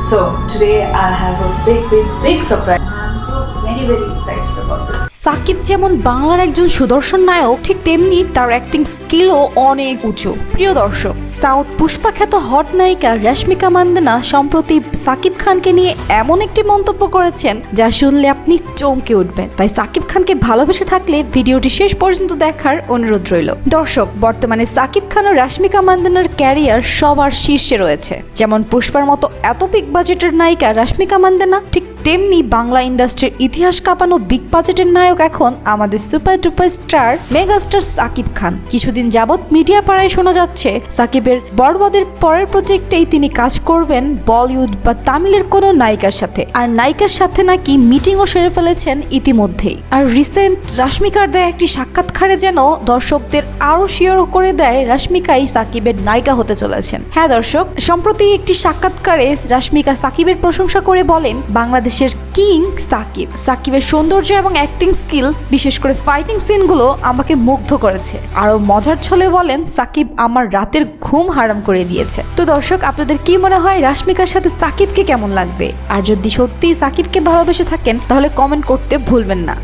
So today I have a big surprise. I'm very excited about this. Shakib যেমন বাংলার একজন সুদর্শন নায়ক, ঠিক তেমনি তার অ্যাক্টিং স্কিলও অনেক উঁচু। প্রিয় দর্শক, সাউথ পুষ্পা খ্যাত হট নায়িকা রশ্মিকা মান্দানা সম্প্রতি সাকিব খানকে নিয়ে এমন একটি মন্তব্য করেছেন যা শুনলে আপনি চমকে উঠবেন। তাই সাকিব খানকে ভালোবেসে থাকলে ভিডিওটি শেষ পর্যন্ত দেখার অনুরোধ রইল। দর্শক, বর্তমানে সাকিব খান ও রশ্মিকা মান্দানার ক্যারিয়ার সবার শীর্ষে রয়েছে। যেমন পুষ্পার মতো এত বিগ বাজেটের নায়িকা রশ্মিকা মান্দানা, ঠিক তেমনি বাংলা ইন্ডাস্ট্রির ইতিহাস কাঁপানো বিগ বাজেটের নায়ক এখন আমাদের super duper star megastar Shakib Khan. কিছুদিন যাবৎ মিডিয়া পাড়ায় শোনা যাচ্ছে সাকিবের বরবাদের পরের প্রজেক্টেই তিনি কাজ করবেন বলিউড বা তামিলের কোনো নায়িকার সাথে। আর নায়িকার সাথে নাকি মিটিংও সেরে ফেলেছেন ইতিমধ্যেই। আর রিসেন্ট রশ্মিকার দেয় একটি সাক্ষাৎকারে যেন দর্শকদের আরো শিওর করে দেয় রশ্মিকাই সাকিবের নায়িকা হতে চলেছেন। হ্যাঁ দর্শক, সম্প্রতি একটি সাক্ষাৎকারে রশ্মিকা সাকিবের প্রশংসা করে বলেন, বাংলাদেশের কিং সাকিবের সৌন্দর্য এবং অ্যাক্টিং স্কিল, বিশেষ করে ফাইটিং সিনগুলো আমাকে মুগ্ধ করেছে। আরো মজার ছলে বলেন, সাকিব আমার রাতের ঘুম হারাম করে দিয়েছে। তো দর্শক, আপনাদের কি মনে হয় রশ্মিকার সাথে সাকিবকে কেমন লাগবে? আর যদি সত্যিই সাকিবকে ভালোবেসে থাকেন তাহলে কমেন্ট করতে ভুলবেন না।